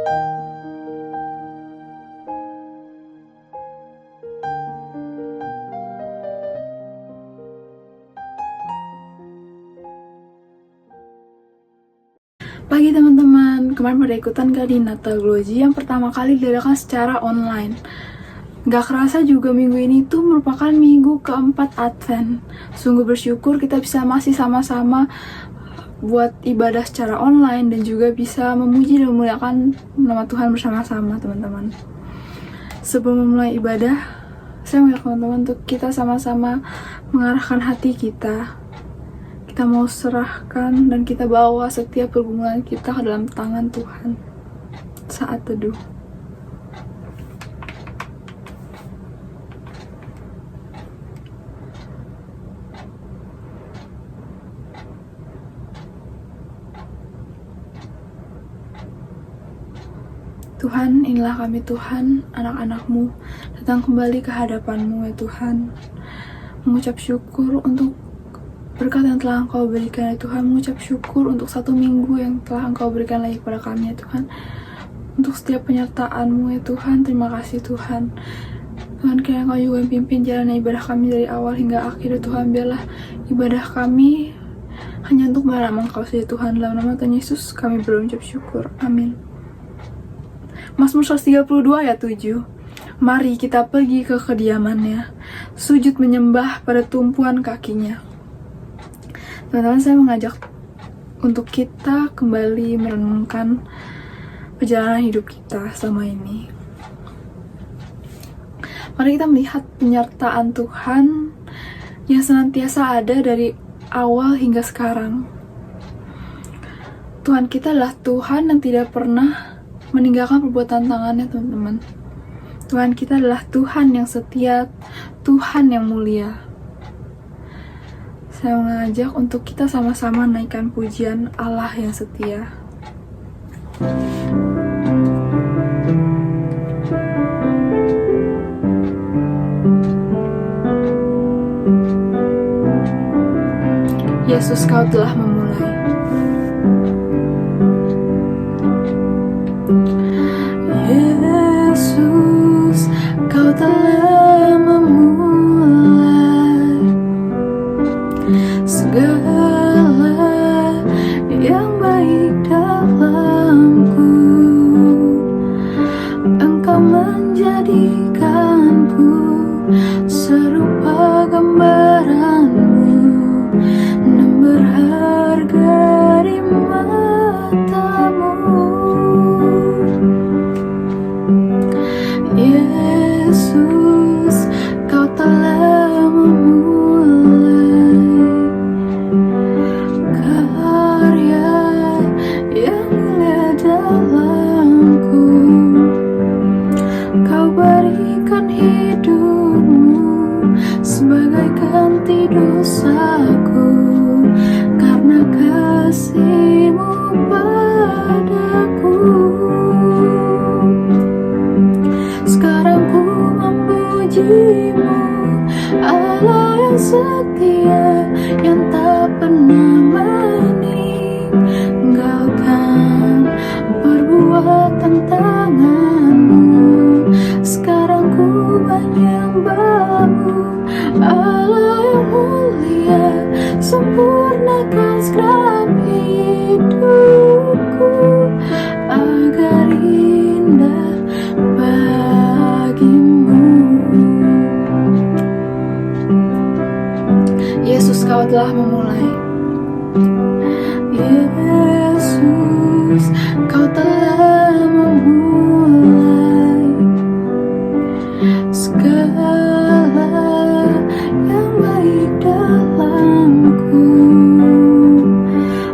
Pagi teman-teman, kemarin pada ikutan gak di Natal Gloji yang pertama kali diadakan secara online. Gak kerasa juga minggu ini tuh merupakan minggu keempat Advent. Sungguh bersyukur kita masih sama-sama buat ibadah secara online dan juga bisa memuji dan memuliakan nama Tuhan bersama-sama teman-teman. Sebelum memulai ibadah, saya mengajak teman-teman untuk kita sama-sama mengarahkan hati kita. Kita mau serahkan dan kita bawa setiap pergumulan kita ke dalam tangan Tuhan saat teduh. Tuhan, inilah kami Tuhan, anak-anak-Mu, datang kembali ke hadapan-Mu ya Tuhan. Mengucap syukur untuk berkat yang telah Engkau berikan ya Tuhan, mengucap syukur untuk 1 minggu yang telah Engkau berikan lagi kepada kami ya Tuhan. Untuk setiap penyertaan-Mu ya Tuhan, terima kasih Tuhan. Tuhan, kiranya Engkau juga pimpin jalan ibadah kami dari awal hingga akhir ya Tuhan. Biarlah ibadah kami hanya untuk nama Engkau saja Tuhan. Dalam nama Tuhan Yesus kami berucap syukur, amin. Mazmur 132 ayat 7. Mari kita pergi ke kediamannya, sujud menyembah pada tumpuan kakinya. Teman-teman, saya mengajak untuk kita kembali merenungkan perjalanan hidup kita selama ini. Mari kita melihat penyertaan Tuhan yang senantiasa ada dari awal hingga sekarang. Tuhan kita adalah Tuhan yang tidak pernah meninggalkan perbuatan tangannya, teman-teman. Tuhan kita adalah Tuhan yang setia, Tuhan yang mulia. Saya mengajak untuk kita sama-sama naikkan pujian Allah yang setia. Yesus, Kau telah memulai. Yesus, Kau telah memulai segala yang baik dalamku. Engkau menjadikanku serupa gambaran-Mu dan berharga di mata-Mu. Yesus, Kau telah memulai karya yang mulia dalamku. Kau berikan hidup-Mu sebagai ganti dosaku karena kasih-Mu padaku. Sekarang ku memuji-Mu, Allah yang setia, yang tak pernah meninggalkan perbuatan tangan-Mu. Sekarang ku menyembah-Mu, Allah yang mulia, sempurnakan segenap hidupku agar indah bagi-Mu. Yesus, Kau telah memulai. Yesus, Kau telah memulai segala yang baik dalamku.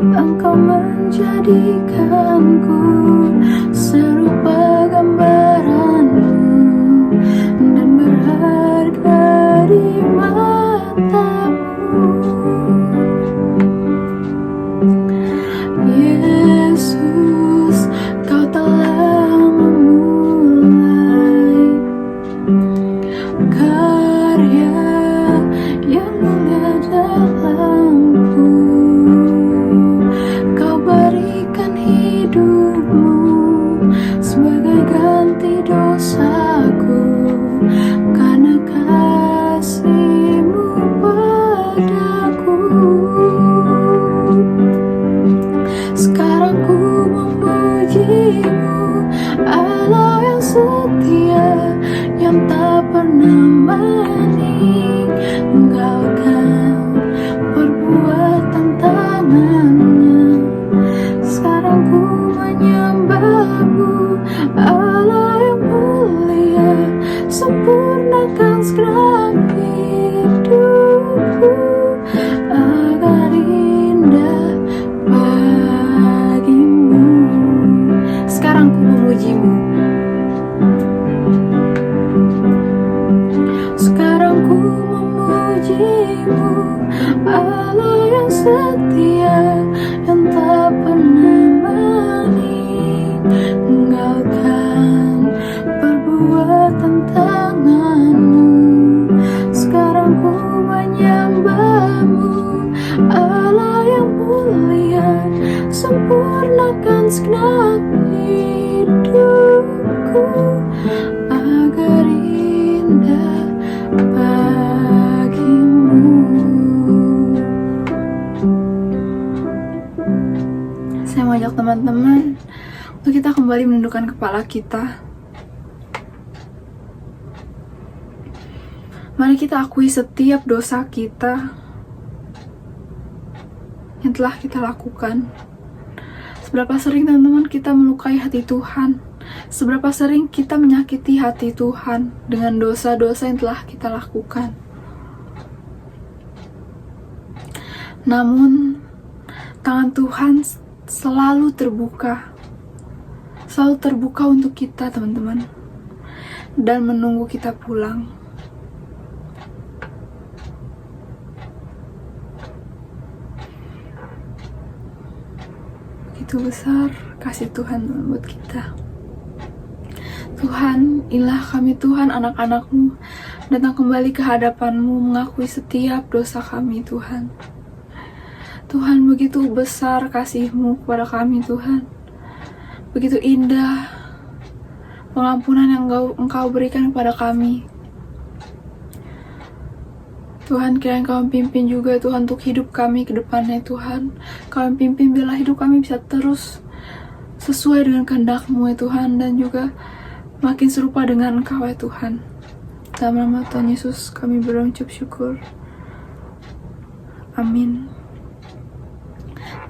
Engkau menjadikanku serupa gambaran-Mu dan berharga di mata-Mu. Yesus, Kau telah memulai karya yang mulia dalamku. Kau berikan hidup-Mu memujimu. Sekarang ku memujimu, Allah yang setia, yang tak pernah meninggalkan perbuatan tanganmu. Sekarang ku menyembahmu, Allah yang mulia, sempurnakan segenap hidupku agar indah bagimu. Saya mengajak teman-teman untuk kita kembali menundukkan kepala kita. Mari kita akui setiap dosa kita yang telah kita lakukan. Seberapa sering teman-teman kita melukai hati Tuhan, seberapa sering kita menyakiti hati Tuhan dengan dosa-dosa yang telah kita lakukan. Namun tangan Tuhan selalu terbuka untuk kita teman-teman, dan menunggu kita pulang. Begitu besar kasih Tuhan buat kita. Tuhan, inilah kami Tuhan, anak-anak-Mu, datang kembali ke hadapan-Mu, mengakui setiap dosa kami Tuhan. Tuhan, begitu besar kasih-Mu kepada kami Tuhan. Begitu indah pengampunan yang Engkau berikan kepada kami. Tuhan, kiranya Kau pimpin juga Tuhan untuk hidup kami ke depannya Tuhan. Kau pimpin bila hidup kami bisa terus sesuai dengan kehendak-Mu ya Tuhan, dan juga makin serupa dengan Engkau ya Tuhan. Dalam nama Tuhan Yesus kami berucap syukur. Amin.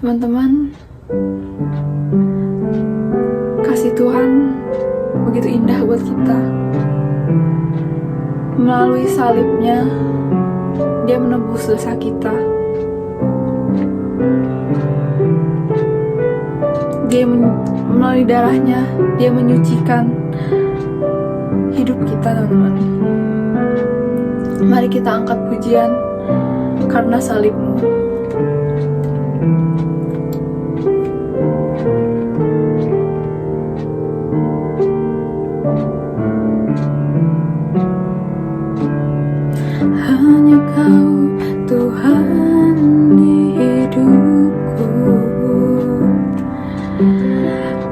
Teman-teman, kasih Tuhan begitu indah buat kita. Melalui salibnya, Dia menebus dosa kita. Melalui darahnya, Dia menyucikan hidup kita teman-teman. Mari kita angkat pujian karena salib-Mu. Hanya Kau Tuhan di hidupku,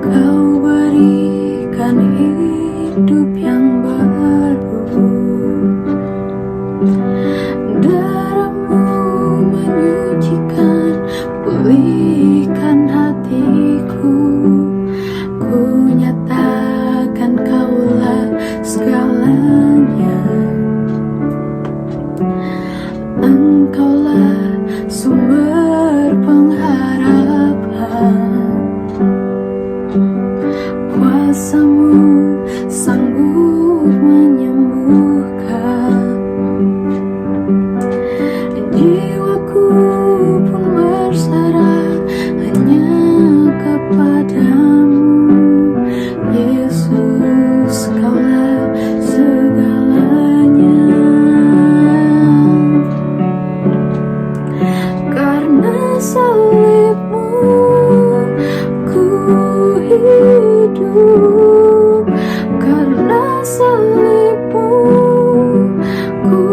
Kau berikan hidup yang baru. Darah-Mu menyucikan, pulihkan hatiku. Ku nyatakan Kaulah segalanya. Engkaulah sumber pengharapan. Kuasa-Mu sanggup menyembuhkan. Jiwaku pun berserah hanya kepadamu. Yesus, Kaulah segalanya. Karena salib-Mu ku hidup. Karena salib-Mu ku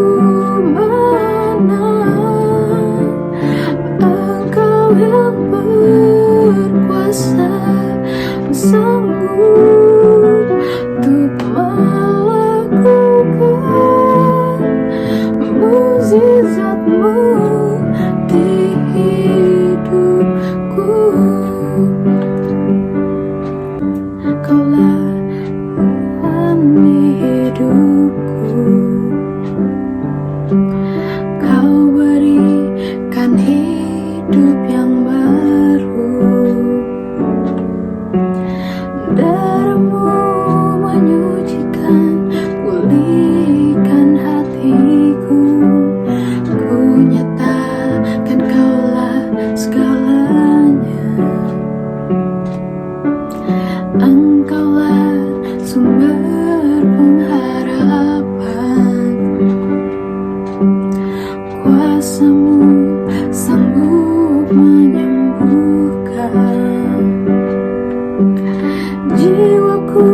menang. Engkau yang berkuasa, sanggup untuk melakukan mukjizat-Mu di hidupku. Kaulah Tuhan di hidupku. Kau berikan hidup yang baru. Darah-Mu menyucikan, pulihkan hatiku. Ku nyatakan Kaulah segalanya. Engkaulah sumber pengharapan. Kuasa-Mu sanggup menyembuhkan. Jiwaku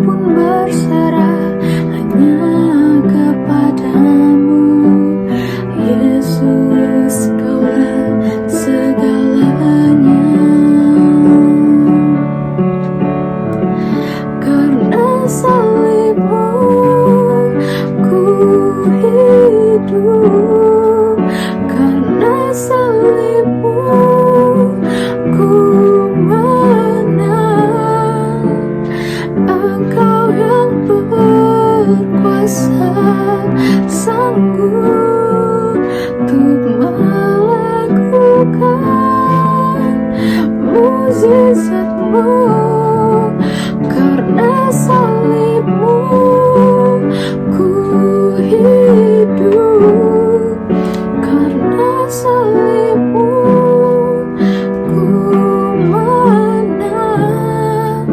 pun berserah hanya kepadamu, Yesus, Kaulah segalanya. Karena salib-Mu ku hidup, karena salib-Mu ku menang. Engkau yang berkuasa sanggup untuk melakukan mukjizat-Mu. Karena salib-Mu ku hidup, karena salib-Mu ku menang.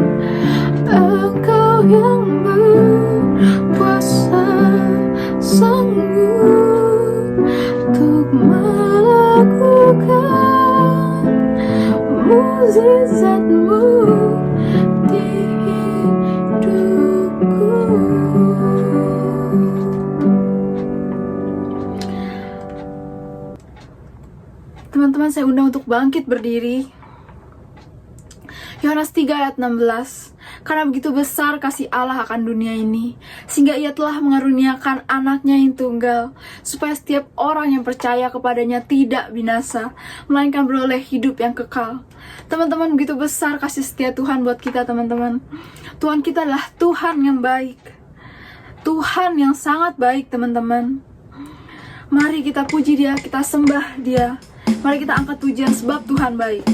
Engkau yang berkuasa sanggup untuk melakukan mukjizat-Mu di hidupku. Teman-teman, saya undang untuk bangkit berdiri. Yohanes 3 ayat 16. Karena begitu besar kasih Allah akan dunia ini, sehingga Ia telah mengaruniakan anaknya yang tunggal, supaya setiap orang yang percaya kepadanya tidak binasa, melainkan beroleh hidup yang kekal. Teman-teman, begitu besar kasih setia Tuhan buat kita, teman-teman. Tuhan kita adalah Tuhan yang baik, Tuhan yang sangat baik, teman-teman. Mari kita puji Dia, kita sembah Dia. Mari kita angkat pujian sebab Tuhan baik.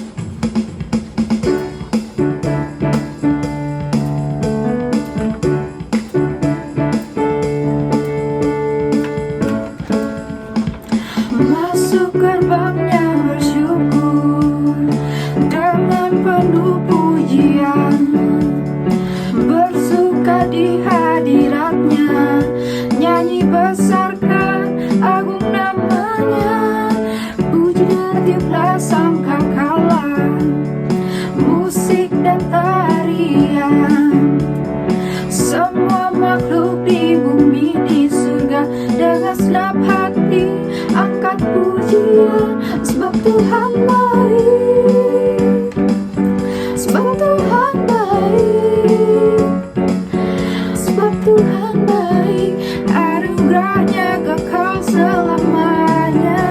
Masuk gerbangnya bersyukur dengan penuh pujian, bersuka di hadiratnya, nyanyi besarkan agung namanya. Pujian tiuplah sangkakala, musik dan tarian. Semua makhluk di bumi di surga dengan senap hati angkat pujian, sebab Tuhan baik, sebab Tuhan baik, sebab Tuhan baik, anugerahnya kekal selamanya.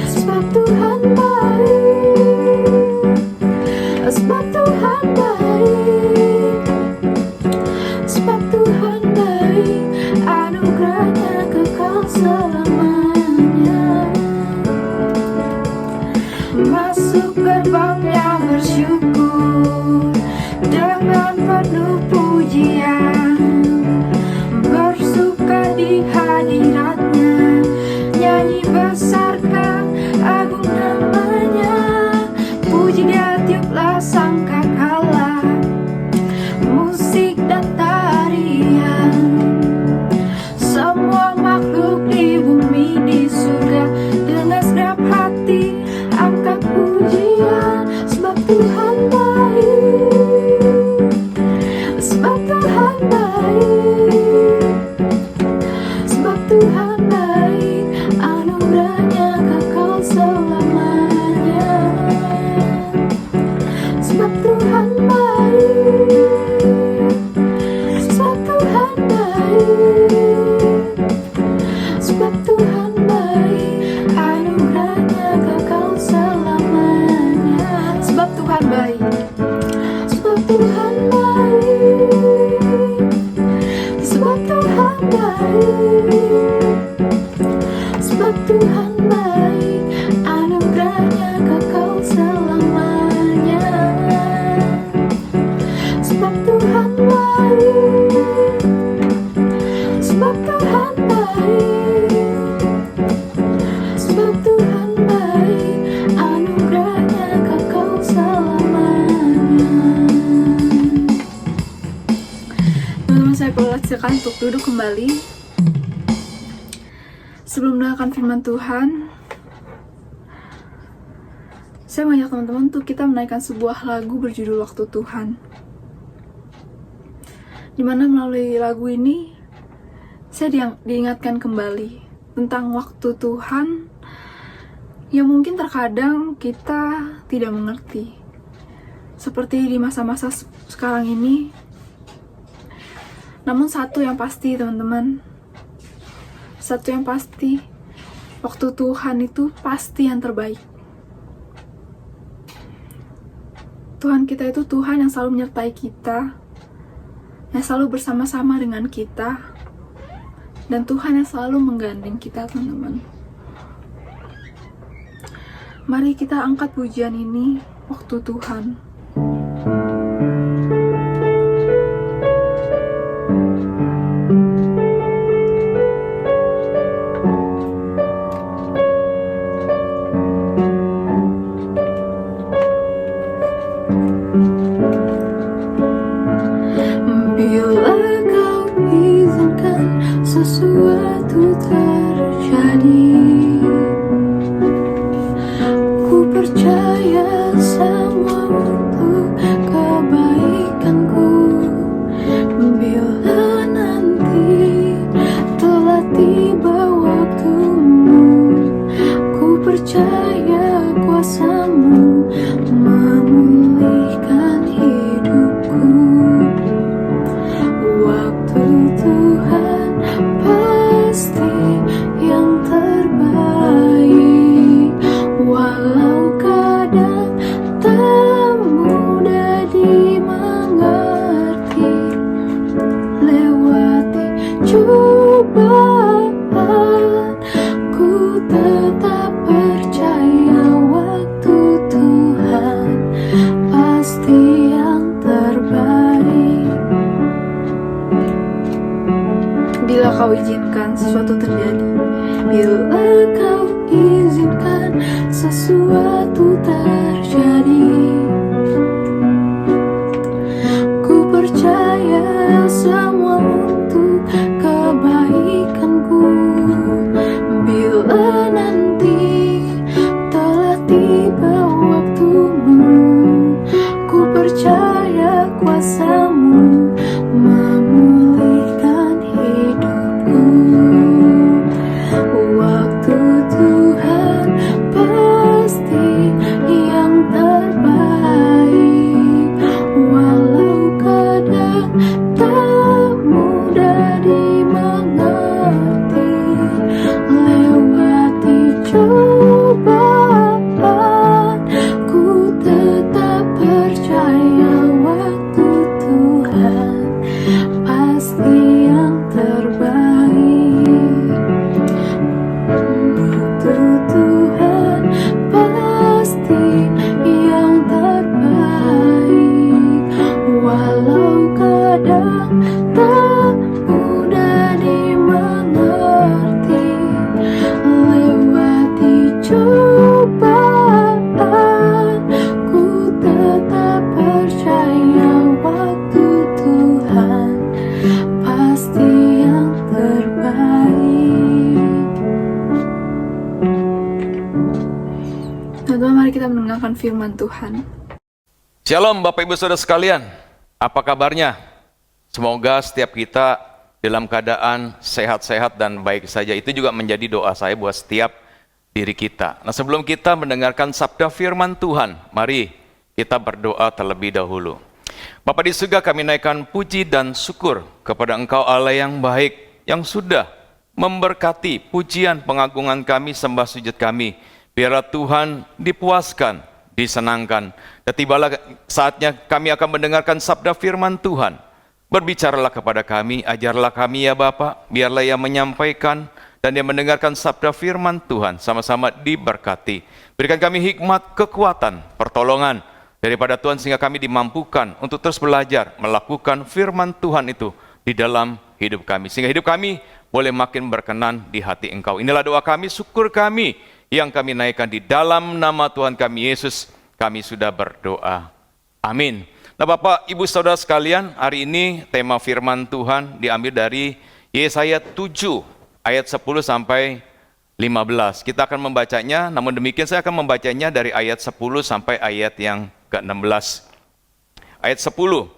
Sebab Tuhan baik, sebab Tuhan baik, sebab Tuhan baik, anugerahnya kekal selamanya. Masuk gerbangnya bersyukur dengan penuh pujian, bersuka di hadiratnya, nyanyi besarkan agung namanya. Puji Dia tiuplah sangkakala, musik dan tarian. Semua makhluk di bumi di surga dengan segenap hati angkat pujian, sebab Tuhan baik, sebab Tuhan baik, sebab Tuhan baik, anugerahnya kekal selamanya. Sebab Tuhan baik, sebab Tuhan baik, sebab Tuhan baik, anugerahnya kekal selamanya. Sebab Tuhan baik. Silakan untuk duduk kembali. Sebelum mendengarkan firman Tuhan, saya mengajak teman-teman untuk kita menaikkan sebuah lagu berjudul Waktu Tuhan. Dimana melalui lagu ini, saya diingatkan kembali tentang waktu Tuhan yang mungkin terkadang kita tidak mengerti. Seperti di masa-masa sekarang ini. Namun satu yang pasti teman-teman, satu yang pasti, waktu Tuhan itu pasti yang terbaik. Tuhan kita itu Tuhan yang selalu menyertai kita, yang selalu bersama-sama dengan kita, dan Tuhan yang selalu menggandeng kita teman-teman. Mari kita angkat pujian ini, Waktu Tuhan. Bila kau izinkan sesuatu terjadi, ku percaya semua untuk kebaikanku. Bila nanti telah tiba waktumu, ku percaya kuasamu memulihkan hidupku. Waktu Tuhan pasti yang terbaik, walau kadang tak mudah dimengerti. Lewati cobaan, ku tetap percaya waktu Tuhan pasti yang terbaik. Bila kau izinkan sesuatu terjadi, bila kau izinkan sesuatu terjadi, ku percaya semua untuk kebaikanku. Bila nanti telah tiba waktumu, ku percaya kuasamu memulihkan hidupku. Waktu Tuhan pasti yang terbaik, walau kadang tak mudah dimengerti. Lewati cobaan, ku tetap percaya waktu Tuhan pasti yang terbaik. Waktu Tuhan pasti yang terbaik, walau kadang tak mudah dimengerti. Lewati cobaan, ku tetap percaya waktu Tuhan pasti yang terbaik. Teman-teman, mari kita mendengarkan firman Tuhan. Shalom Bapak Ibu Saudara sekalian, apa kabarnya? Semoga setiap kita dalam keadaan sehat-sehat dan baik saja. Itu juga menjadi doa saya buat setiap diri kita. Nah, sebelum kita mendengarkan sabda firman Tuhan, mari kita berdoa terlebih dahulu. Bapa di surga, kami naikkan puji dan syukur kepada Engkau Allah yang baik, yang sudah memberkati pujian pengagungan kami, sembah sujud kami. Biarlah Tuhan dipuaskan, disenangkan. Dan tibalah saatnya kami akan mendengarkan sabda firman Tuhan. Berbicaralah kepada kami, ajarlah kami ya Bapa, biarlah yang menyampaikan dan yang mendengarkan sabda firman Tuhan sama-sama diberkati. Berikan kami hikmat, kekuatan, pertolongan daripada Tuhan sehingga kami dimampukan untuk terus belajar melakukan firman Tuhan itu di dalam hidup kami. Sehingga hidup kami boleh makin berkenan di hati Engkau. Inilah doa kami, syukur kami yang kami naikkan di dalam nama Tuhan kami Yesus. Kami sudah berdoa. Amin. Nah Bapak, Ibu, Saudara sekalian, hari ini tema firman Tuhan diambil dari Yesaya 7 ayat 10 sampai 15. Kita akan membacanya, namun demikian saya akan membacanya dari ayat 10 sampai ayat yang ke-16. Ayat 10.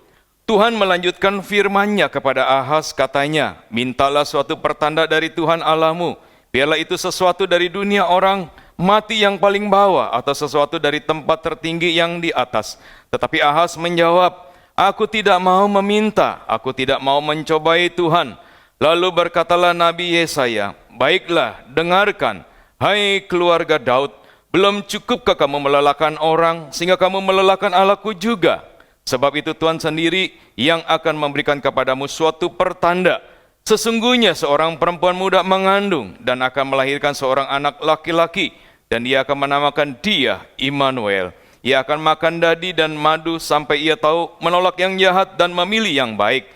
Tuhan melanjutkan firman-Nya kepada Ahaz, katanya, mintalah suatu pertanda dari Tuhan Allahmu, biarlah itu sesuatu dari dunia orang mati yang paling bawah, atau sesuatu dari tempat tertinggi yang di atas. Tetapi Ahaz menjawab, aku tidak mau meminta, aku tidak mau mencobai Tuhan. Lalu berkatalah Nabi Yesaya, baiklah, dengarkan, hai keluarga Daud, belum cukupkah kamu melelahkan orang, sehingga kamu melelahkan Allahku juga? Sebab itu Tuhan sendiri yang akan memberikan kepadamu suatu pertanda. Sesungguhnya seorang perempuan muda mengandung dan akan melahirkan seorang anak laki-laki, dan ia akan menamakan dia Immanuel. Ia akan makan dadi dan madu sampai ia tahu menolak yang jahat dan memilih yang baik.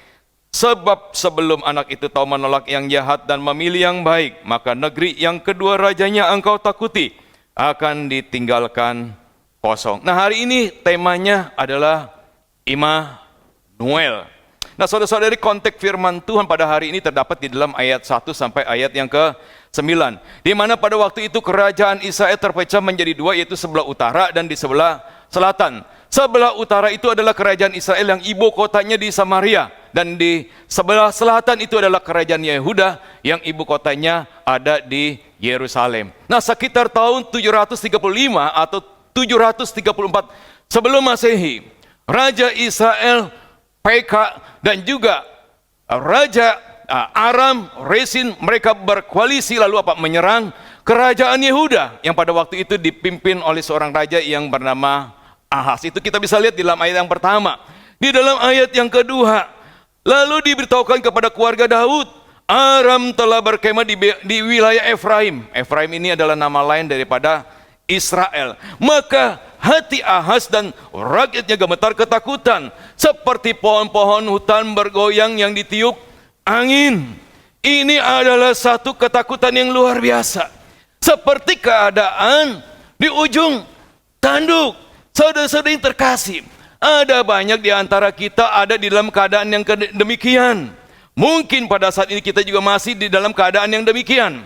Sebab sebelum anak itu tahu menolak yang jahat dan memilih yang baik, maka negeri yang kedua rajanya engkau takuti akan ditinggalkan kosong. Nah, hari ini temanya adalah Immanuel. Nah, saudara-saudari, konteks firman Tuhan pada hari ini terdapat di dalam ayat 1 sampai ayat yang ke-9. Di mana pada waktu itu kerajaan Israel terpecah menjadi dua, yaitu sebelah utara dan di sebelah selatan. Sebelah utara itu adalah kerajaan Israel yang ibu kotanya di Samaria, dan di sebelah selatan itu adalah kerajaan Yehuda yang ibu kotanya ada di Yerusalem. Nah, sekitar tahun 735 atau 734 sebelum Masehi, Raja Israel, Peka, dan juga Raja Aram, Resin, mereka berkoalisi lalu menyerang kerajaan Yehuda yang pada waktu itu dipimpin oleh seorang raja yang bernama Ahaz. Itu kita bisa lihat di dalam ayat yang pertama. Di dalam ayat yang kedua, lalu diberitahukan kepada keluarga Daud, Aram telah berkemah di wilayah Efraim. Efraim ini adalah nama lain daripada Israel. Maka hati Ahaz dan rakyatnya gemetar ketakutan, seperti pohon-pohon hutan bergoyang yang ditiup angin. Ini adalah satu ketakutan yang luar biasa, seperti keadaan di ujung tanduk. Saudara-saudara yang terkasih, ada banyak di antara kita ada di dalam keadaan yang demikian. Mungkin pada saat ini kita juga masih di dalam keadaan yang demikian.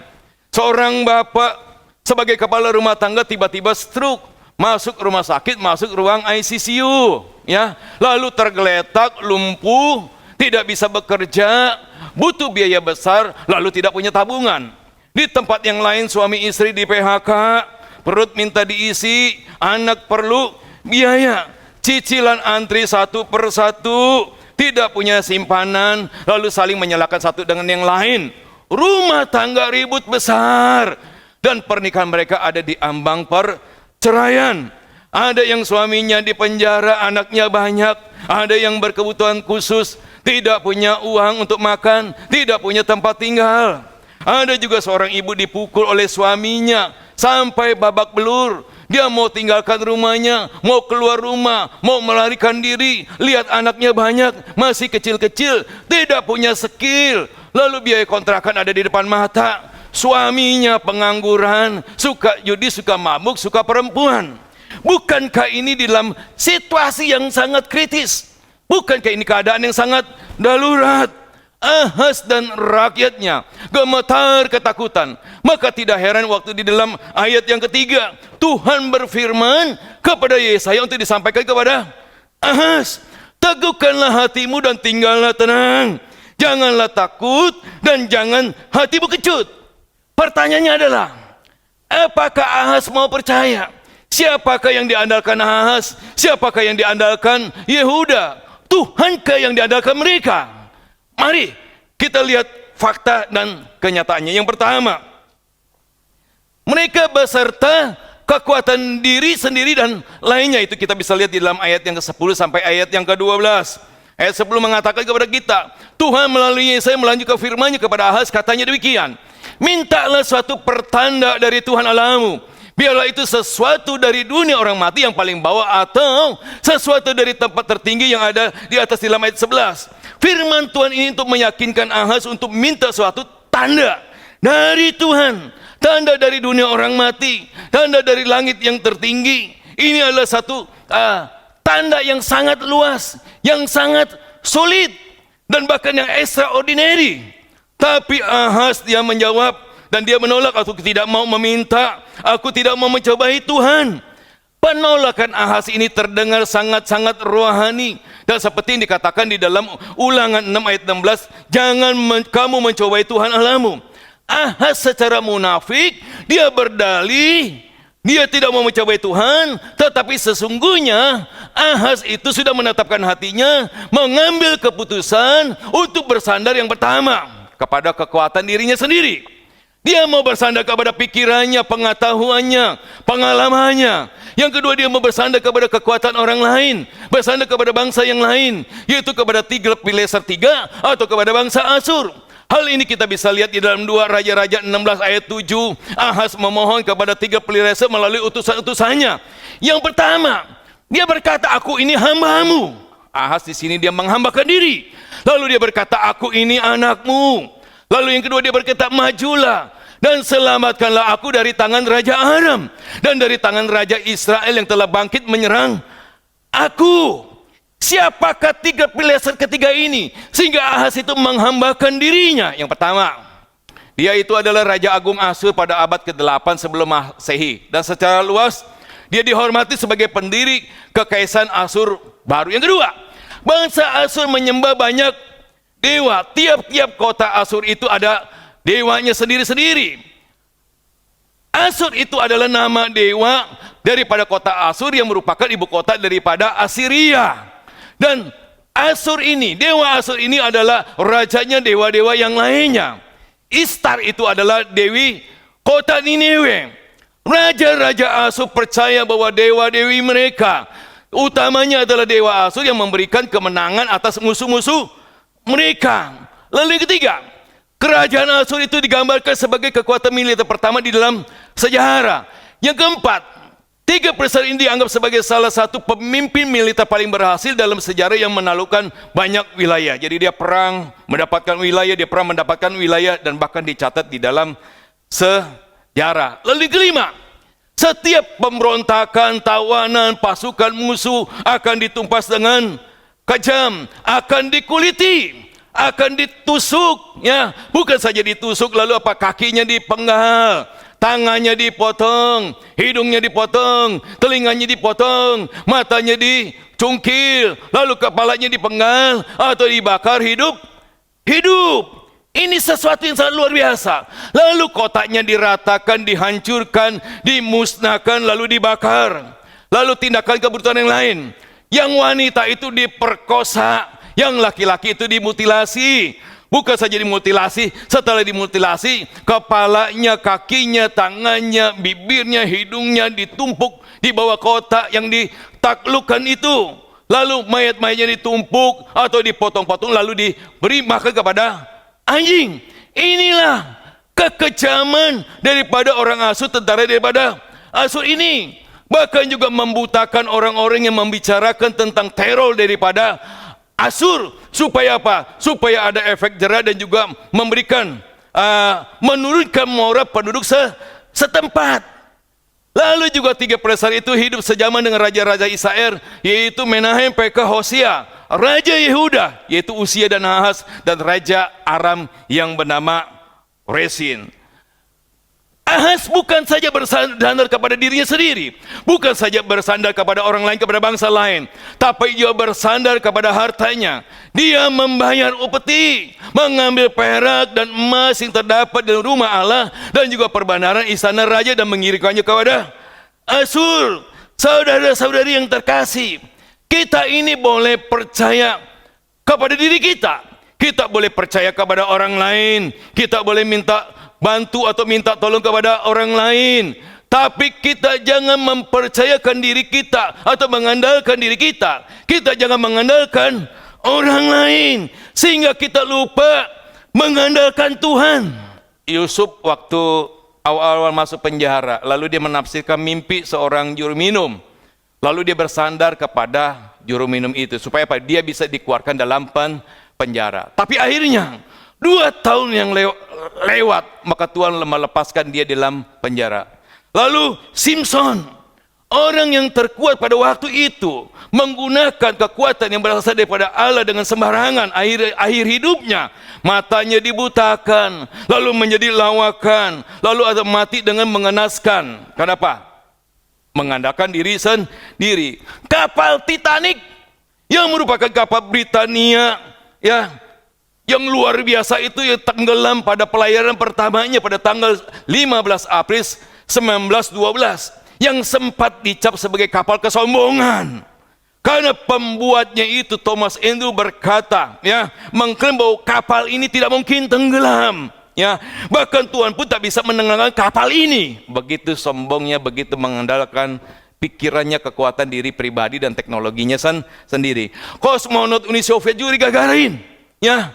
Seorang bapak sebagai kepala rumah tangga tiba-tiba stroke, masuk rumah sakit, masuk ruang ICU, ya, lalu tergeletak, lumpuh, tidak bisa bekerja, butuh biaya besar, lalu tidak punya tabungan. Di tempat yang lain suami istri di PHK, perut minta diisi, anak perlu biaya, cicilan antri satu per satu, tidak punya simpanan, lalu saling menyalahkan satu dengan yang lain. Rumah tangga ribut besar, dan pernikahan mereka ada di ambang perceraian. Ada yang suaminya di penjara, anaknya banyak, ada yang berkebutuhan khusus, tidak punya uang untuk makan, tidak punya tempat tinggal. Ada juga seorang ibu dipukul oleh suaminya sampai babak belur. Dia mau tinggalkan rumahnya, mau keluar rumah, mau melarikan diri. Lihat anaknya banyak, masih kecil-kecil, tidak punya skill. Lalu biaya kontrakan ada di depan mata. Suaminya pengangguran, suka judi, suka mabuk, suka perempuan. Bukankah ini di dalam situasi yang sangat kritis? Bukankah ini keadaan yang sangat darurat? Ahaz dan rakyatnya gemetar ketakutan. Maka tidak heran waktu di dalam ayat yang ketiga, Tuhan berfirman kepada Yesaya untuk disampaikan kepada Ahaz, teguhkanlah hatimu dan tinggallah tenang. Janganlah takut dan jangan hatimu kecut. Pertanyaannya adalah, apakah Ahaz mau percaya? Siapakah yang diandalkan Ahaz? Siapakah yang diandalkan Yehuda? Tuhankah yang diandalkan mereka? Mari kita lihat fakta dan kenyataannya. Yang pertama, mereka beserta kekuatan diri sendiri dan lainnya. Itu kita bisa lihat di dalam ayat yang ke-10 sampai ayat yang ke-12. Ayat 10 mengatakan kepada kita, Tuhan melalui Yesaya melanjutkan firman-Nya kepada Ahaz, katanya demikian, mintalah suatu pertanda dari Tuhan Allahmu, biarlah itu sesuatu dari dunia orang mati yang paling bawah, atau sesuatu dari tempat tertinggi yang ada di atas. Di dalam ayat 11, firman Tuhan ini untuk meyakinkan Ahaz untuk minta suatu tanda dari Tuhan, tanda dari dunia orang mati, tanda dari langit yang tertinggi. Ini adalah satu tanda yang sangat luas, yang sangat sulit, dan bahkan yang extraordinary. Tapi Ahaz dia menjawab, dan dia menolak, aku tidak mau meminta, aku tidak mau mencobai Tuhan. Penolakan Ahaz ini terdengar sangat-sangat rohani. Dan seperti yang dikatakan di dalam Ulangan 6 ayat 16, jangan kamu mencobai Tuhan Allahmu. Ahaz secara munafik, dia berdalih, dia tidak mau mencobai Tuhan, tetapi sesungguhnya Ahaz itu sudah menetapkan hatinya, mengambil keputusan untuk bersandar yang pertama kepada kekuatan dirinya sendiri. Dia mau bersandar kepada pikirannya, pengetahuannya, pengalamannya. Yang kedua, dia mau bersandar kepada kekuatan orang lain, bersandar kepada bangsa yang lain, yaitu kepada Tiglat-Pileser III atau kepada bangsa Asyur. Hal ini kita bisa lihat di dalam 2 Raja-Raja 16 ayat 7. Ahaz memohon kepada Tiglat-Pileser melalui utusan-utusannya. Yang pertama, dia berkata, aku ini hamba-Mu. Ahaz di sini dia menghambakan diri. Lalu dia berkata, aku ini anakmu. Lalu yang kedua dia berkata, majulah dan selamatkanlah aku dari tangan Raja Aram dan dari tangan Raja Israel yang telah bangkit menyerang aku. Siapakah Tiglat-Pileser ketiga ini sehingga Ahaz itu menghambakan dirinya? Yang pertama, dia itu adalah Raja Agung Asyur pada abad ke-8 sebelum Masehi, dan secara luas dia dihormati sebagai pendiri kekaisaran Asyur baru. Yang kedua, bangsa Asyur menyembah banyak dewa. Tiap-tiap kota Asyur itu ada dewanya sendiri-sendiri. Asyur itu adalah nama dewa daripada kota Asyur yang merupakan ibu kota daripada Assyria. Dan Asyur ini, dewa Asyur ini adalah rajanya dewa-dewa yang lainnya. Ishtar itu adalah dewi kota Niniwe. Raja-raja Asyur percaya bahwa dewa-dewi mereka, utamanya adalah dewa Asyur yang memberikan kemenangan atas musuh-musuh mereka. Lalu yang ketiga, kerajaan Asyur itu digambarkan sebagai kekuatan militer pertama di dalam sejarah. Yang keempat, Tiglat-Pileser ini dianggap sebagai salah satu pemimpin militer paling berhasil dalam sejarah yang menaklukkan banyak wilayah. Jadi dia perang mendapatkan wilayah, dia perang mendapatkan wilayah, dan bahkan dicatat di dalam sejarah. Lalu yang kelima, setiap pemberontakan, tawanan, pasukan musuh akan ditumpas dengan kejam, akan dikuliti, akan ditusuk, ya, bukan saja ditusuk lalu apa, kakinya dipenggal, tangannya dipotong, hidungnya dipotong, telinganya dipotong, matanya dicungkil, lalu kepalanya dipenggal atau dibakar hidup. Ini sesuatu yang sangat luar biasa. Lalu kotanya diratakan, dihancurkan, dimusnahkan, lalu dibakar. Lalu tindakan keburukan yang lain. Yang wanita itu diperkosa, yang laki-laki itu dimutilasi. Bukan saja dimutilasi, setelah dimutilasi, kepalanya, kakinya, tangannya, bibirnya, hidungnya ditumpuk di bawah kota yang ditaklukkan itu. Lalu mayat-mayatnya ditumpuk atau dipotong-potong, lalu diberi makan kepada anjing. Inilah kekejaman daripada orang Asyur, tentara daripada Asyur ini. Bahkan juga membutakan orang-orang yang membicarakan tentang teror daripada Asyur. Supaya apa? Supaya ada efek jera dan juga memberikan, menurunkan moral penduduk setempat. Lalu juga Tiglat-Pileser itu hidup sejaman dengan raja-raja Israel, yaitu Menahem, Pekah, Hosea, Raja Yehuda, yaitu Usia dan Ahaz, dan Raja Aram yang bernama Resin. Ahaz bukan saja bersandar kepada dirinya sendiri, bukan saja bersandar kepada orang lain, kepada bangsa lain, tapi dia bersandar kepada hartanya. Dia membayar upeti, mengambil perak dan emas yang terdapat di rumah Allah dan juga perbandaran istana raja dan mengirimkannya kepada Asyur. Saudara-saudari yang terkasih, kita ini boleh percaya kepada diri kita, kita boleh percaya kepada orang lain, kita boleh minta bantu atau minta tolong kepada orang lain, tapi kita jangan mempercayakan diri kita atau mengandalkan diri kita. Kita jangan mengandalkan orang lain sehingga kita lupa mengandalkan Tuhan. Yusuf waktu awal-awal masuk penjara, lalu dia menafsirkan mimpi seorang juru minum, lalu dia bersandar kepada juru minum itu supaya apa? Dia bisa dikeluarkan dalam penjara. Tapi akhirnya 2 tahun yang lewat, maka Tuhan melepaskan dia dalam penjara. Lalu Simpson, Orang yang terkuat pada waktu itu menggunakan kekuatan yang berasal daripada Allah dengan sembarangan. Akhir hidupnya matanya dibutakan, lalu menjadi lawakan, lalu ada mati dengan mengenaskan. Kenapa? Mengandalkan diri sendiri. Kapal Titanic yang merupakan kapal Britania, ya, yang luar biasa itu, yang tenggelam pada pelayaran pertamanya pada tanggal 15 April 1912, yang sempat dicap sebagai kapal kesombongan. Karena pembuatnya itu, Thomas Andrew, berkata, ya, mengklaim bahwa kapal ini tidak mungkin tenggelam. Ya, bahkan Tuhan pun tak bisa menenggelamkan kapal ini. Begitu sombongnya, begitu mengandalkan pikirannya, kekuatan diri pribadi dan teknologinya sendiri. Kosmonot Uni Soviet juga digagarin. Ya,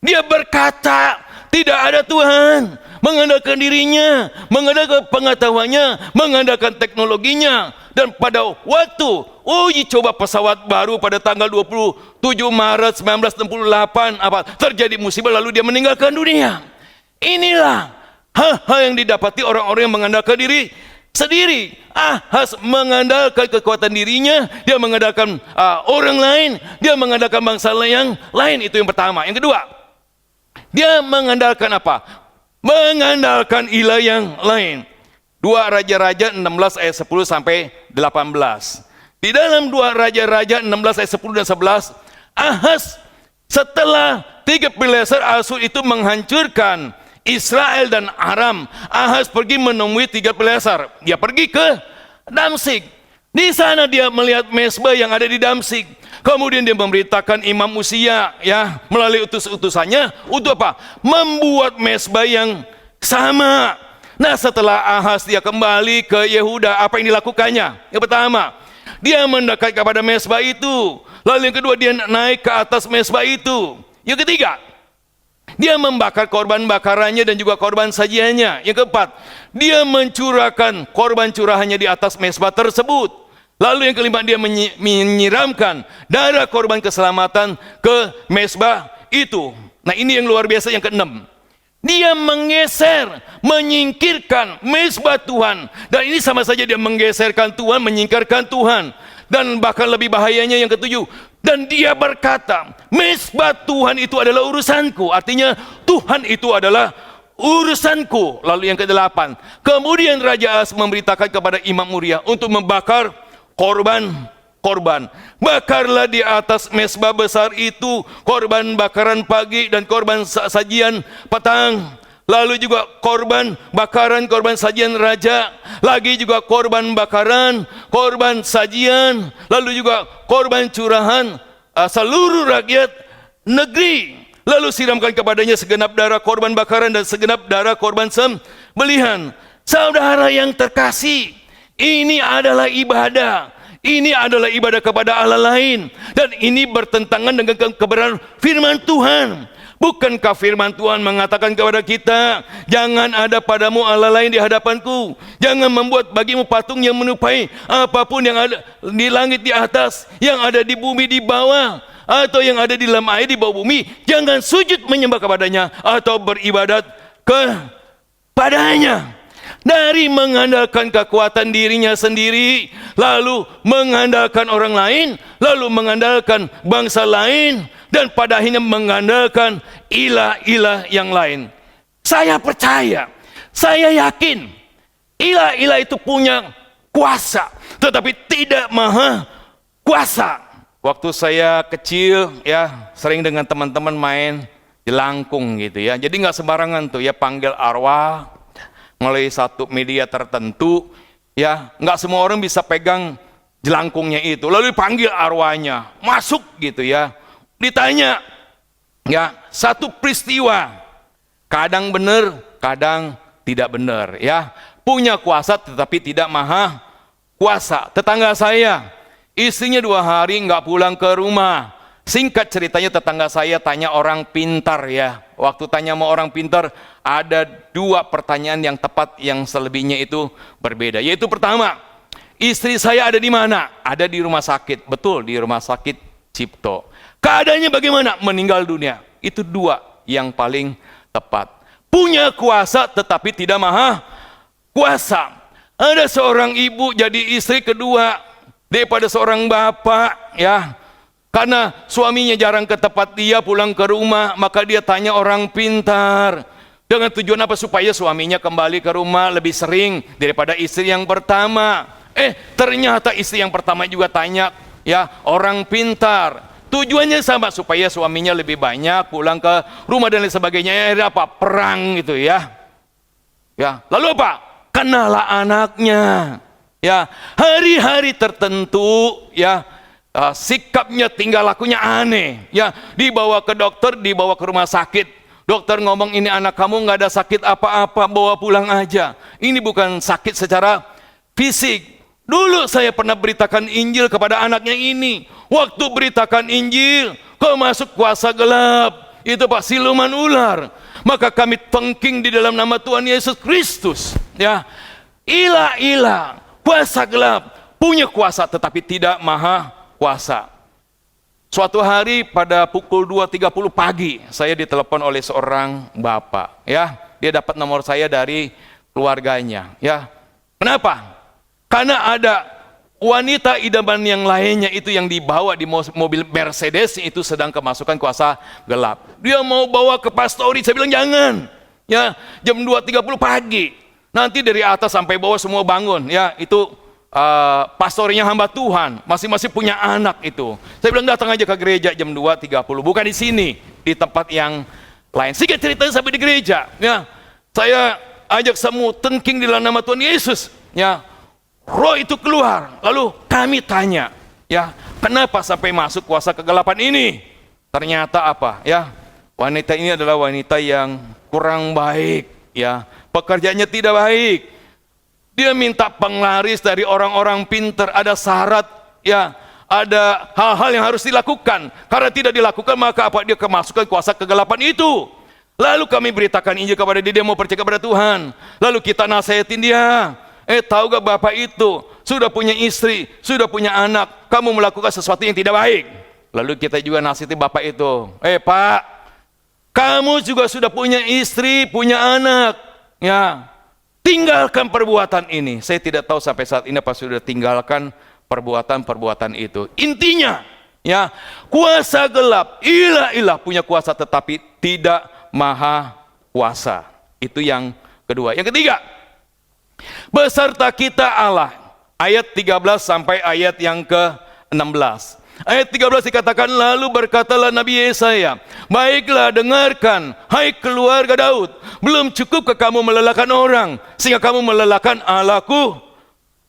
dia berkata tidak ada Tuhan, mengandalkan dirinya, mengandalkan pengetahuannya, mengandalkan teknologinya. Dan pada waktu uji coba pesawat baru pada tanggal 27 Maret 1968, terjadi musibah, lalu dia meninggalkan dunia. Inilah hal-hal yang didapati orang-orang yang mengandalkan diri sendiri. Ahaz mengandalkan kekuatan dirinya, dia mengandalkan orang lain, dia mengandalkan bangsa yang lain. Itu yang pertama. Yang kedua, dia mengandalkan apa? Mengandalkan ilah yang lain. 2 Raja-Raja 16 ayat 10 sampai 18. Di dalam 2 Raja-Raja 16 ayat 10 dan 11, Ahaz setelah 3 Pilesar Asyur itu menghancurkan Israel dan Aram, Ahaz pergi menemui 3 Pilesar. Dia pergi ke Damsyik. Di sana dia melihat mezbah yang ada di Damsyik. Kemudian dia memberitakan Imam Usia, ya, melalui utus-utusannya untuk apa? Membuat mezbah yang sama. Nah, setelah Ahaz dia kembali ke Yehuda, apa yang dilakukannya? Yang pertama, dia mendekat kepada mezbah itu. Lalu yang kedua, dia naik ke atas mezbah itu. Yang ketiga, dia membakar korban bakarannya dan juga korban sajiannya. Yang keempat, dia mencurahkan korban curahannya di atas mezbah tersebut. Lalu yang kelima, dia menyiramkan darah korban keselamatan ke mezbah itu. Nah, ini yang luar biasa. Yang keenam, dia menggeser, menyingkirkan mezbah Tuhan. Dan ini sama saja dia menggeserkan Tuhan, menyingkirkan Tuhan. Dan bahkan lebih bahayanya yang ketujuh, dan dia berkata, mezbah Tuhan itu adalah urusanku. Artinya Tuhan itu adalah urusanku. Lalu yang kedelapan, kemudian Raja Ahaz memberitakan kepada Imam Uriah untuk membakar korban. Bakarlah di atas mezbah besar itu korban bakaran pagi dan korban sajian petang. Lalu juga korban bakaran, korban sajian raja. Lagi juga korban bakaran, korban sajian. Lalu juga korban curahan seluruh rakyat negeri. Lalu siramkan kepadanya segenap darah korban bakaran dan segenap darah korban sembelihan. Saudara yang terkasih, ini adalah ibadah. Ini adalah ibadah kepada Allah lain. Dan ini bertentangan dengan kebenaran firman Tuhan. Bukankah firman Tuhan mengatakan kepada kita, jangan ada padamu Allah lain di hadapanku. Jangan membuat bagimu patung yang menyerupai apapun yang ada di langit di atas, yang ada di bumi di bawah, atau yang ada di dalam air di bawah bumi. Jangan sujud menyembah kepadanya atau beribadat kepadanya. Dari mengandalkan kekuatan dirinya sendiri, lalu mengandalkan orang lain, lalu mengandalkan bangsa lain, dan pada akhirnya mengandalkan ilah-ilah yang lain. Saya percaya, saya yakin, ilah-ilah itu punya kuasa, tetapi tidak maha kuasa. Waktu saya kecil, ya, sering dengan teman-teman main jelangkung gitu ya. Jadi nggak sembarangan tuh ya panggil arwah melalui satu media tertentu, ya, nggak semua orang bisa pegang jelangkungnya itu. Lalu dipanggil arwahnya, masuk gitu ya, ditanya, ya, satu peristiwa, kadang benar, kadang tidak benar, ya, punya kuasa tetapi tidak maha kuasa. Tetangga saya, istrinya 2 hari nggak pulang ke rumah. Singkat ceritanya, tetangga saya tanya orang pintar ya. Waktu tanya sama orang pintar, ada 2 pertanyaan yang tepat, yang selebihnya itu berbeda. Yaitu pertama, istri saya ada di mana? Ada di rumah sakit. Betul, di rumah sakit Cipto. Keadaannya bagaimana? Meninggal dunia. Itu 2 yang paling tepat. Punya kuasa tetapi tidak maha kuasa. Ada seorang ibu jadi istri kedua daripada seorang bapak, ya. Karena suaminya jarang ke tempat dia, pulang ke rumah, maka dia tanya orang pintar. Dengan tujuan apa? Supaya suaminya kembali ke rumah lebih sering daripada istri yang pertama. Ternyata istri yang pertama juga tanya, ya, orang pintar. Tujuannya sama, supaya suaminya lebih banyak pulang ke rumah dan lain sebagainya. Ada apa? Perang gitu, ya. Ya, lalu apa? Kenalah anaknya, ya, hari-hari tertentu, ya, sikapnya, tingkah lakunya aneh, ya, dibawa ke dokter, dibawa ke rumah sakit. Dokter ngomong, ini anak kamu nggak ada sakit apa-apa, bawa pulang aja. Ini bukan sakit secara fisik. Dulu saya pernah beritakan Injil kepada anaknya ini. Waktu beritakan Injil, kau masuk kuasa gelap. Itu Pak, siluman ular. Maka kami tengking di dalam nama Tuhan Yesus Kristus. Ya, ilah-ilah, kuasa gelap, punya kuasa tetapi tidak maha kuasa. Suatu hari pada pukul 2.30 pagi, saya ditelepon oleh seorang bapak. Ya, dia dapat nomor saya dari keluarganya. Ya, kenapa? Karena ada wanita idaman yang lainnya itu yang dibawa di mobil Mercedes itu sedang kemasukan kuasa gelap. Dia mau bawa ke pastori, saya bilang jangan. Ya, jam 2.30 pagi. Nanti dari atas sampai bawah semua bangun. Ya, itu pastornya hamba Tuhan, masing-masing punya anak itu. Saya bilang datang aja ke gereja jam 2.30, bukan di sini, di tempat yang lain. Sehingga ceritanya sampai di gereja. Ya, saya ajak semua tengking di dalam nama Tuhan Yesus. Ya, roh itu keluar, lalu kami tanya, ya, kenapa sampai masuk kuasa kegelapan ini? Ternyata apa? Ya, wanita ini adalah wanita yang kurang baik, ya, pekerjaannya tidak baik. Dia minta penglaris dari orang-orang pintar, ada syarat, ya, ada hal-hal yang harus dilakukan. Karena tidak dilakukan, maka apa? Dia kemasukan kuasa kegelapan itu. Lalu kami beritakan Injil kepada dia, dia mau percaya kepada Tuhan. Lalu kita nasihatin dia. Tahu gak bapak itu sudah punya istri, sudah punya anak, kamu melakukan sesuatu yang tidak baik. Lalu kita juga nasihati bapak itu, Pak, kamu juga sudah punya istri, punya anak, ya, tinggalkan perbuatan ini. Saya tidak tahu sampai saat ini apa sudah tinggalkan perbuatan-perbuatan itu. Intinya, ya, kuasa gelap, ilah-ilah punya kuasa tetapi tidak maha kuasa. Itu yang kedua. Yang ketiga, beserta kita Allah. Ayat 13 sampai ayat yang ke-16. Ayat 13 dikatakan, lalu berkatalah Nabi Yesaya, baiklah dengarkan, hai keluarga Daud, belum cukup ke kamu melelahkan orang, sehingga kamu melelahkan Allahku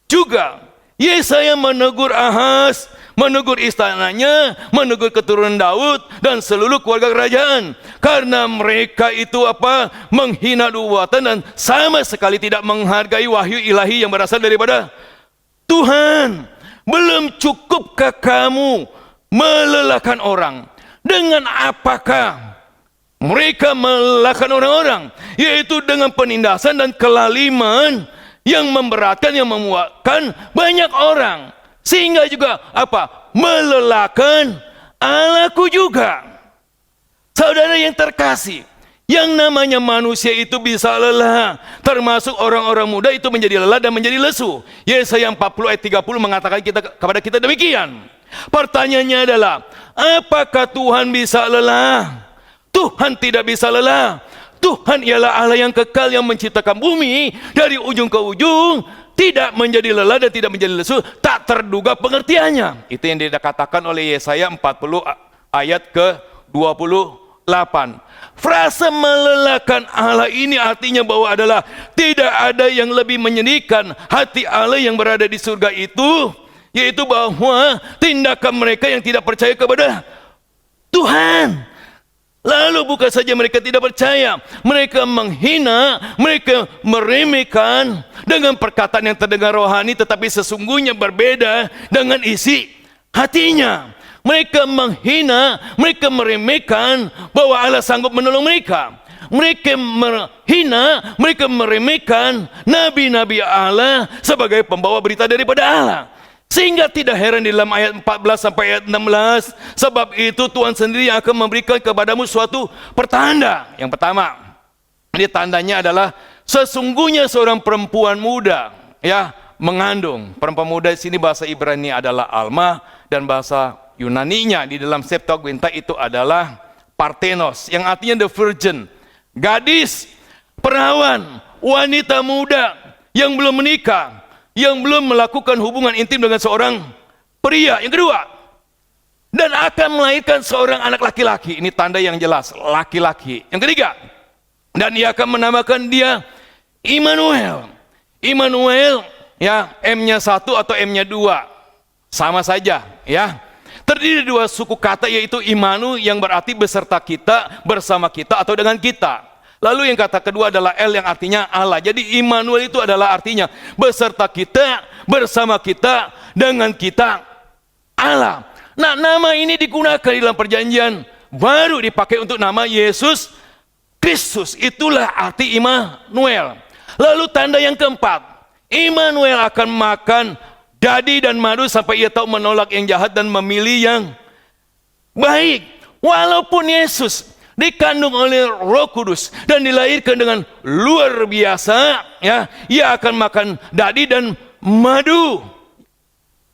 juga. Yesaya menegur Ahaz, menegur istananya, menegur keturunan Daud dan seluruh keluarga kerajaan, karena mereka itu apa? Menghina nubuatan dan sama sekali tidak menghargai wahyu ilahi yang berasal daripada Tuhan. Belum cukupkah kamu melelahkan orang? Dengan apakah mereka melelahkan orang-orang? Yaitu dengan penindasan dan kelaliman yang memberatkan, yang memuakkan banyak orang. Sehingga juga apa? Melelahkan Allahku juga. Saudara yang terkasih, yang namanya manusia itu bisa lelah, termasuk orang-orang muda itu menjadi lelah dan menjadi lesu. Yesaya 40 ayat 30 mengatakan kepada kita demikian. Pertanyaannya adalah, apakah Tuhan bisa lelah? Tuhan tidak bisa lelah. Tuhan ialah Allah yang kekal, yang menciptakan bumi dari ujung ke ujung, tidak menjadi lelah dan tidak menjadi lesu, tak terduga pengertiannya. Itu yang dikatakan oleh Yesaya 40 ayat ke-28. Frase melelahkan Allah ini artinya bahwa adalah tidak ada yang lebih menyedihkan hati Allah yang berada di surga itu, yaitu bahwa tindakan mereka yang tidak percaya kepada Tuhan. Lalu bukan saja mereka tidak percaya, mereka menghina, mereka meremehkan dengan perkataan yang terdengar rohani tetapi sesungguhnya berbeda dengan isi hatinya. Mereka menghina, mereka meremehkan bahwa Allah sanggup menolong mereka. Mereka menghina, mereka meremehkan nabi-nabi Allah sebagai pembawa berita daripada Allah. Sehingga tidak heran di dalam ayat 14 sampai ayat 16, sebab itu Tuhan sendiri yang akan memberikan kepadamu suatu pertanda. Yang pertama, ini tandanya adalah sesungguhnya seorang perempuan muda, ya mengandung. Perempuan muda di sini bahasa Ibrani adalah Alma, dan bahasa Yunaninya di dalam Septuaginta itu adalah Parthenos, yang artinya the virgin, gadis, perawan, wanita muda yang belum menikah, yang belum melakukan hubungan intim dengan seorang pria. Yang kedua, dan akan melahirkan seorang anak laki-laki. Ini tanda yang jelas, laki-laki. Yang ketiga, dan ia akan menamakan dia Immanuel. Immanuel, ya, M-nya 1 atau M-nya 2, sama saja, ya. Terdiri dari 2 suku kata, yaitu Imanu yang berarti beserta kita, bersama kita, atau dengan kita. Lalu yang kata kedua adalah El yang artinya Allah. Jadi Immanuel itu adalah artinya beserta kita, bersama kita, dengan kita, Allah. Nah, nama ini digunakan di dalam perjanjian baru dipakai untuk nama Yesus Kristus. Itulah arti Immanuel. Lalu tanda yang keempat, Immanuel akan makan dadi dan madu sampai ia tahu menolak yang jahat dan memilih yang baik. Walaupun Yesus dikandung oleh Roh Kudus dan dilahirkan dengan luar biasa, ya, ia akan makan dadi dan madu.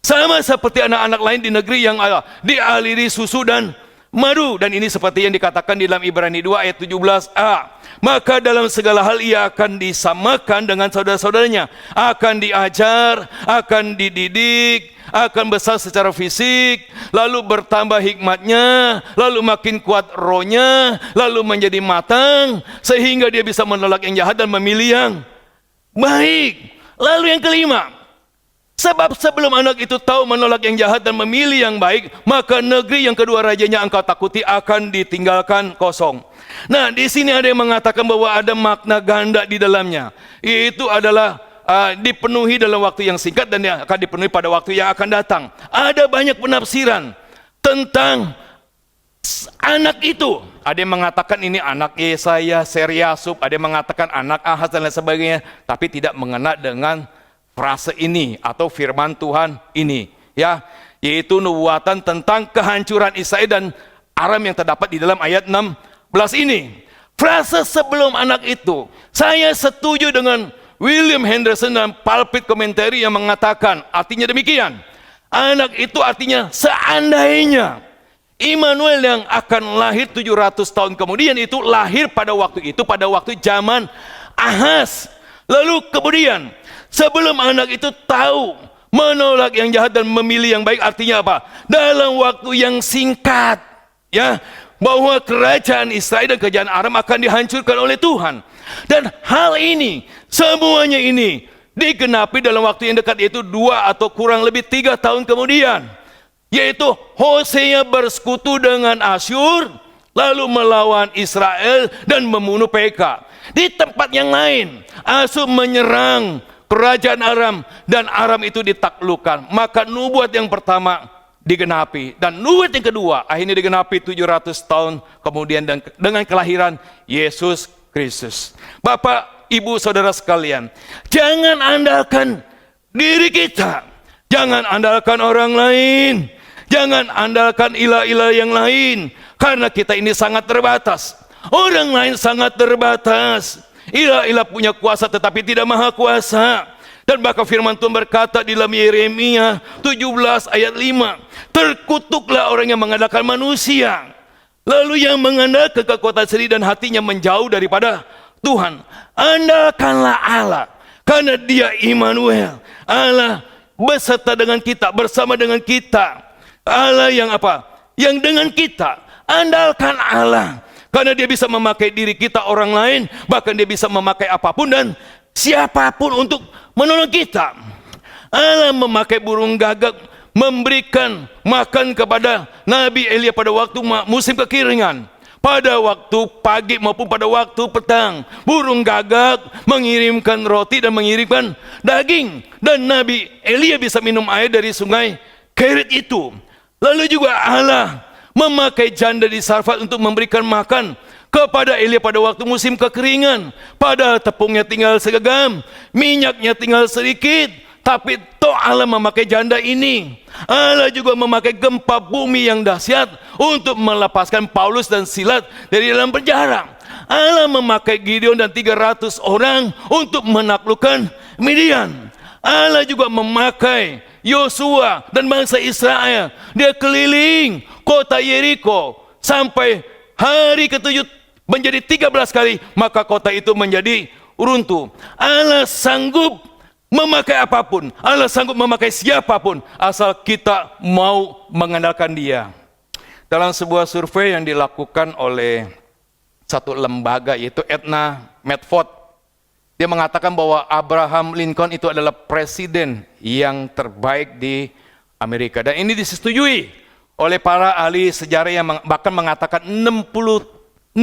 Sama seperti anak-anak lain di negeri yang dialiri susu dan madu. Dan ini seperti yang dikatakan di dalam Ibrani 2 ayat 17a. Maka dalam segala hal ia akan disamakan dengan saudara-saudaranya, akan diajar, akan dididik, akan besar secara fisik, lalu bertambah hikmatnya, lalu makin kuat rohnya, lalu menjadi matang, sehingga dia bisa menolak yang jahat dan memilih yang baik. Lalu yang kelima, sebab sebelum anak itu tahu menolak yang jahat dan memilih yang baik, maka negeri yang kedua rajanya engkau takuti akan ditinggalkan kosong. Nah, di sini ada yang mengatakan bahwa ada makna ganda di dalamnya. Itu adalah dipenuhi dalam waktu yang singkat dan akan dipenuhi pada waktu yang akan datang. Ada banyak penafsiran tentang anak itu. Ada yang mengatakan ini anak Yesaya, Seriasub, ada yang mengatakan anak Ahaz dan lain sebagainya, tapi tidak mengena dengan frase ini atau firman Tuhan ini, ya, yaitu nubuatan tentang kehancuran Israel dan Aram yang terdapat di dalam ayat 16 ini. Frase sebelum anak itu, saya setuju dengan William Henderson dalam Pulpit Commentary yang mengatakan artinya demikian. Anak itu artinya seandainya Immanuel yang akan lahir 700 tahun kemudian itu lahir pada waktu itu, pada waktu zaman Ahaz. Lalu kemudian sebelum anak itu tahu menolak yang jahat dan memilih yang baik, artinya apa? Dalam waktu yang singkat, ya, bahwa kerajaan Israel dan kerajaan Aram akan dihancurkan oleh Tuhan. Dan hal ini, semuanya ini digenapi dalam waktu yang dekat, yaitu 2 atau kurang lebih 3 tahun kemudian, yaitu Hosea bersekutu dengan Asyur, lalu melawan Israel dan membunuh PK. Di tempat yang lain, Asyur menyerang kerajaan Aram dan Aram itu ditaklukkan. Maka nubuat yang pertama digenapi, dan nubuat yang kedua akhirnya digenapi 700 tahun kemudian dan dengan kelahiran Yesus Kristus. Bapak, Ibu, Saudara sekalian, jangan andalkan diri kita, jangan andalkan orang lain, jangan andalkan ilah-ilah yang lain, karena kita ini sangat terbatas. Orang lain sangat terbatas. Ilah-ilah punya kuasa tetapi tidak maha kuasa. Dan bahkan firman Tuhan berkata di dalam Yeremia 17 ayat 5, terkutuklah orang yang mengandalkan manusia, lalu yang mengandalkan kekuatan sendiri dan hatinya menjauh daripada Tuhan. Andalkanlah Allah, karena Dia Immanuel, Allah beserta dengan kita, bersama dengan kita. Allah yang apa? Yang dengan kita. Andalkan Allah, karena Dia bisa memakai diri kita, orang lain, bahkan Dia bisa memakai apapun dan siapapun untuk menolong kita. Allah memakai burung gagak memberikan makan kepada Nabi Elia pada waktu musim kekeringan. Pada waktu pagi maupun pada waktu petang, burung gagak mengirimkan roti dan mengirimkan daging, dan Nabi Elia bisa minum air dari sungai Kerit itu. Lalu juga Allah memakai janda di Sarfat untuk memberikan makan kepada Elia pada waktu musim kekeringan. Pada tepungnya tinggal segenggam, minyaknya tinggal sedikit, tapi toh Allah memakai janda ini. Allah juga memakai gempa bumi yang dahsyat untuk melepaskan Paulus dan Silas dari dalam penjara. Allah memakai Gideon dan 300 orang untuk menaklukkan Midian. Allah juga memakai Yosua dan bangsa Israel. Dia keliling kota Yeriko sampai hari ketujuh menjadi 13 kali, maka kota itu menjadi runtuh. Allah sanggup memakai apapun, Allah sanggup memakai siapapun, asal kita mau mengandalkan Dia. Dalam sebuah survei yang dilakukan oleh satu lembaga, yaitu Etna Medford, dia mengatakan bahwa Abraham Lincoln itu adalah presiden yang terbaik di Amerika. Dan ini disetujui oleh para ahli sejarah yang bahkan mengatakan 65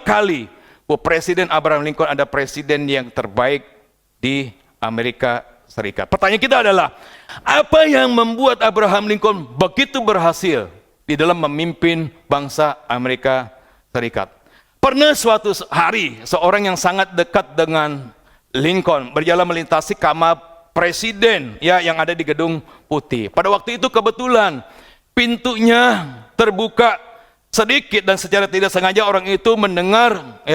kali bahwa Presiden Abraham Lincoln ada presiden yang terbaik di Amerika Serikat. Pertanyaan kita adalah, apa yang membuat Abraham Lincoln begitu berhasil di dalam memimpin bangsa Amerika Serikat? Pernah suatu hari seorang yang sangat dekat dengan Lincoln berjalan melintasi kamar presiden ya yang ada di Gedung Putih. Pada waktu itu kebetulan pintunya terbuka sedikit dan secara tidak sengaja orang itu mendengar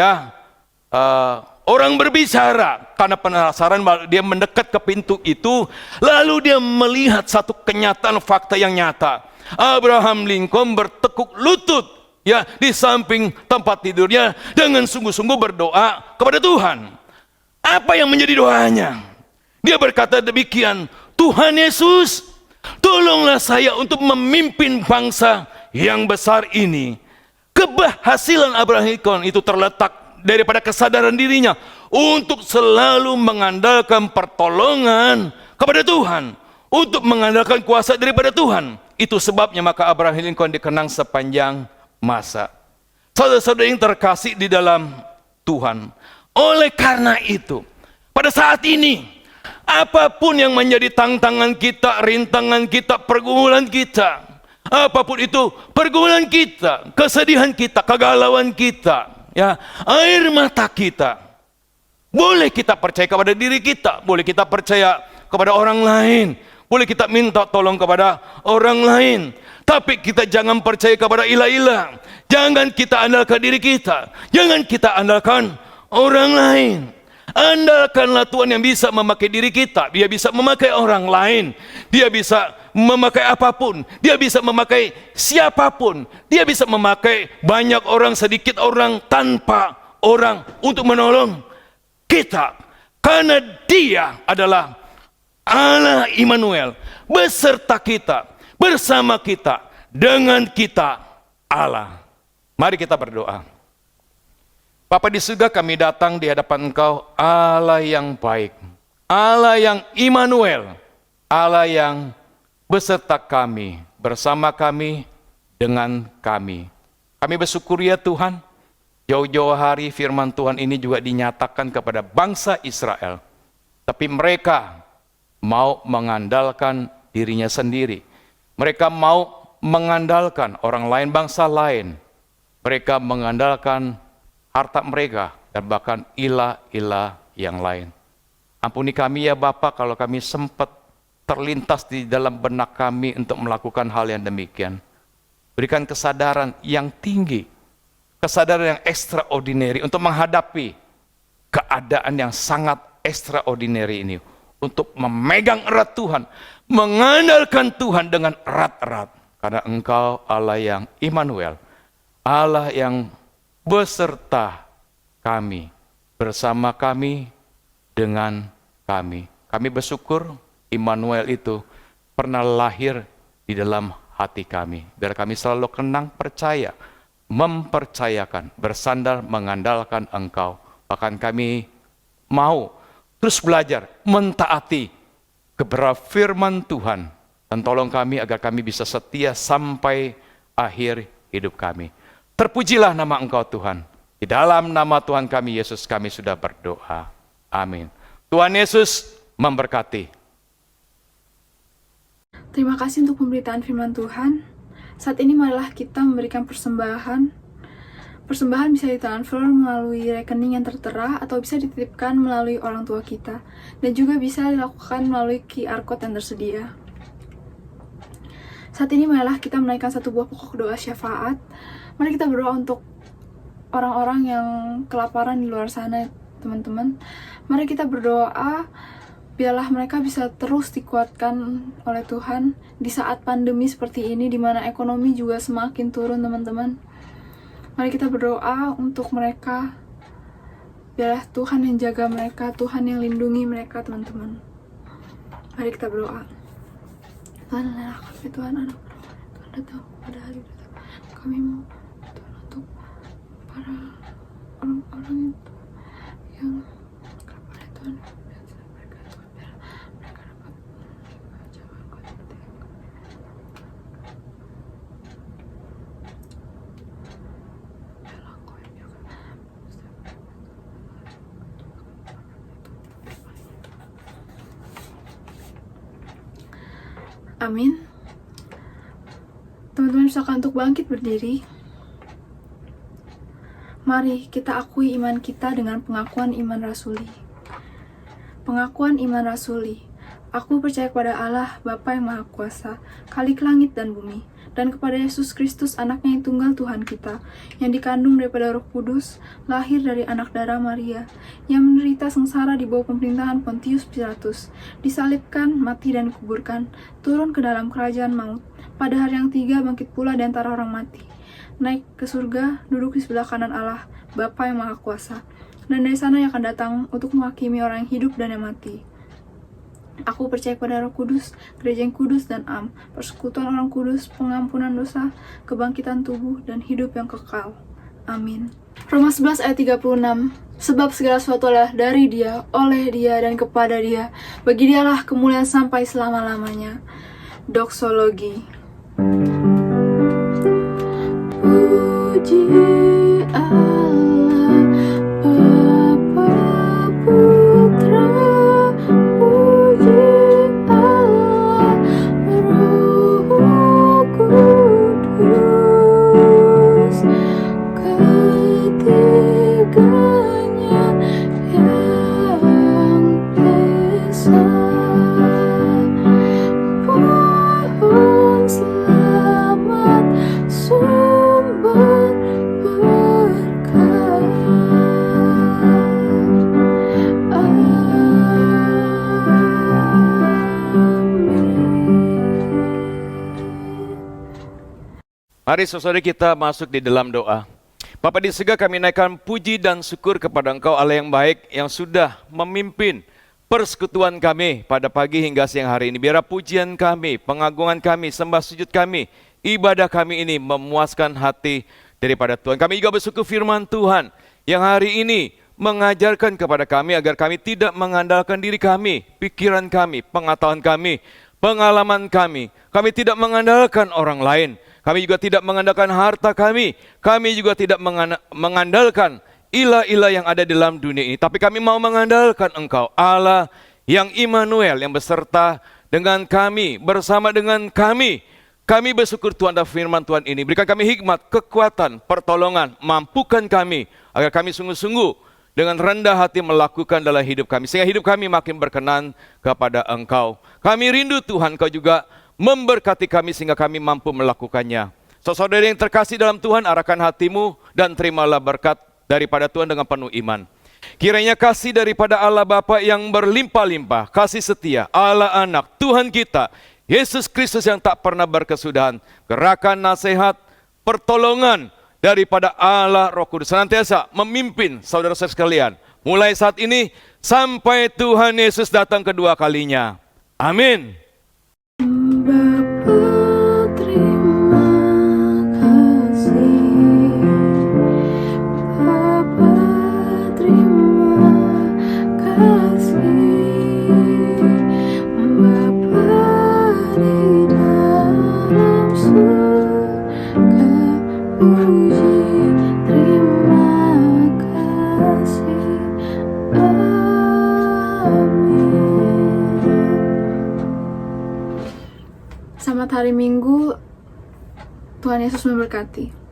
orang berbicara. Karena penasaran, dia mendekat ke pintu itu, lalu dia melihat satu kenyataan fakta yang nyata. Abraham Lincoln bertekuk lutut ya di samping tempat tidurnya dengan sungguh-sungguh berdoa kepada Tuhan. Apa yang menjadi doanya? Dia berkata demikian, Tuhan Yesus, tolonglah saya untuk memimpin bangsa yang besar ini. Keberhasilan Abraham Lincoln itu terletak daripada kesadaran dirinya untuk selalu mengandalkan pertolongan kepada Tuhan, untuk mengandalkan kuasa daripada Tuhan. Itu sebabnya maka Abraham Lincoln dikenang sepanjang masa. Saudara-saudara yang terkasih di dalam Tuhan, oleh karena itu, pada saat ini, apapun yang menjadi tantangan kita, rintangan kita, pergumulan kita, apapun itu, pergumulan kita, kesedihan kita, kegalauan kita, ya, air mata kita, boleh kita percaya kepada diri kita, boleh kita percaya kepada orang lain, boleh kita minta tolong kepada orang lain, tapi kita jangan percaya kepada ilah-ilah. Jangan kita andalkan diri kita, jangan kita andalkan orang lain. Andalkanlah Tuhan yang bisa memakai diri kita. Dia bisa memakai orang lain, Dia bisa memakai apapun, Dia bisa memakai siapapun, Dia bisa memakai banyak orang, sedikit orang, tanpa orang untuk menolong kita. Karena Dia adalah Allah Immanuel, beserta kita, bersama kita, dengan kita Allah. Mari kita berdoa. Bapa di surga, kami datang di hadapan Engkau, Allah yang baik, Allah yang Immanuel, Allah yang beserta kami, bersama kami, dengan kami. Kami bersyukur ya Tuhan, jauh-jauh hari firman Tuhan ini juga dinyatakan kepada bangsa Israel. Tapi mereka mau mengandalkan dirinya sendiri. Mereka mau mengandalkan orang lain, bangsa lain. Mereka mengandalkan harta mereka dan bahkan ilah-ilah yang lain. Ampuni kami ya Bapa kalau kami sempat terlintas di dalam benak kami untuk melakukan hal yang demikian. Berikan kesadaran yang tinggi, kesadaran yang extraordinary untuk menghadapi keadaan yang sangat extraordinary ini. Untuk memegang erat Tuhan, mengandalkan Tuhan dengan erat-erat. Karena Engkau Allah yang Immanuel, Allah yang beserta kami, bersama kami, dengan kami. Kami bersyukur Immanuel itu pernah lahir di dalam hati kami. Biar kami selalu kenang, percaya, mempercayakan, bersandar, mengandalkan Engkau. Bahkan kami mau terus belajar, mentaati kebenaran firman Tuhan. Dan tolong kami agar kami bisa setia sampai akhir hidup kami. Terpujilah nama Engkau Tuhan. Di dalam nama Tuhan kami Yesus kami sudah berdoa. Amin. Tuhan Yesus memberkati. Terima kasih untuk pemberitaan firman Tuhan. Saat ini marilah kita memberikan persembahan. Persembahan bisa ditransfer melalui rekening yang tertera atau bisa dititipkan melalui orang tua kita. Dan juga bisa dilakukan melalui QR Code yang tersedia. Saat ini marilah kita menaikkan satu buah pokok doa syafaat. Mari kita berdoa untuk orang-orang yang kelaparan di luar sana, teman-teman. Mari kita berdoa Biarlah mereka bisa terus dikuatkan oleh Tuhan di saat pandemi seperti ini, di mana ekonomi juga semakin turun, teman-teman. Mari kita berdoa untuk mereka. Biarlah Tuhan yang jaga mereka, Tuhan yang lindungi mereka, teman-teman. Mari kita berdoa. Tuhan, anak kami, Tuhan, anak Tuhan datang pada hari datang. Kami mau Tuhan untuk para orang-orang yang kepada Tuhan. Amin. Teman-teman silakan untuk bangkit berdiri. Mari kita akui iman kita dengan pengakuan iman rasuli. Pengakuan iman rasuli. Aku percaya kepada Allah, Bapa yang Maha Kuasa, Khalik langit dan bumi, dan kepada Yesus Kristus, anaknya yang tunggal Tuhan kita, yang dikandung daripada Roh Kudus, lahir dari anak darah Maria, yang menderita sengsara di bawah pemerintahan Pontius Pilatus, disalibkan, mati dan dikuburkan, turun ke dalam kerajaan maut, pada hari yang tiga bangkit pula di antara orang mati, naik ke surga, duduk di sebelah kanan Allah, Bapa yang Maha Kuasa, dan dari sana yang akan datang untuk menghakimi orang yang hidup dan yang mati. Aku percaya kepada Roh Kudus, gereja yang kudus dan am, persekutuan orang kudus, pengampunan dosa, kebangkitan tubuh, dan hidup yang kekal. Amin. Roma 11 ayat 36. Sebab segala sesuatu adalah dari Dia, oleh Dia, dan kepada Dia. Bagi Dialah kemuliaan sampai selama-lamanya. Doksologi. Puji Allah, Bapa, Putra, puji Allah, Roh Kudus, ketiganya yang esa. Pohon selamat, sumber berkah. Mari saudara kita masuk di dalam doa. Bapa di surga, kami naikkan puji dan syukur kepada Engkau Allah yang baik, yang sudah memimpin persekutuan kami pada pagi hingga siang hari ini. Biarlah pujian kami, pengagungan kami, sembah sujud kami, ibadah kami ini memuaskan hati daripada Tuhan. Kami juga bersyukur firman Tuhan yang hari ini mengajarkan kepada kami agar kami tidak mengandalkan diri kami, pikiran kami, pengetahuan kami, pengalaman kami. Kami tidak mengandalkan orang lain. Kami juga tidak mengandalkan harta kami. Kami juga tidak mengandalkan ilah-ilah yang ada di dalam dunia ini. Tapi kami mau mengandalkan Engkau, Allah yang Immanuel, yang beserta dengan kami, bersama dengan kami. Kami bersyukur Tuhan atas firman Tuhan ini. Berikan kami hikmat, kekuatan, pertolongan, mampukan kami, agar kami sungguh-sungguh dengan rendah hati melakukan dalam hidup kami. Sehingga hidup kami makin berkenan kepada Engkau. Kami rindu Tuhan, Engkau juga memberkati kami sehingga kami mampu melakukannya. Saudara yang terkasih dalam Tuhan, arahkan hatimu dan terimalah berkat daripada Tuhan dengan penuh iman. Kiranya kasih daripada Allah Bapa yang berlimpah-limpah, kasih setia Allah Anak, Tuhan kita, Yesus Kristus yang tak pernah berkesudahan, gerakan nasihat, pertolongan daripada Allah Roh Kudus senantiasa memimpin saudara-saudara sekalian, mulai saat ini sampai Tuhan Yesus datang kedua kalinya. Amin. Bapa, terima kasih. Bapa, terima kasih. Bapa di dalam surga, puji, terima kasih. Selamat hari Minggu, Tuhan Yesus memberkati.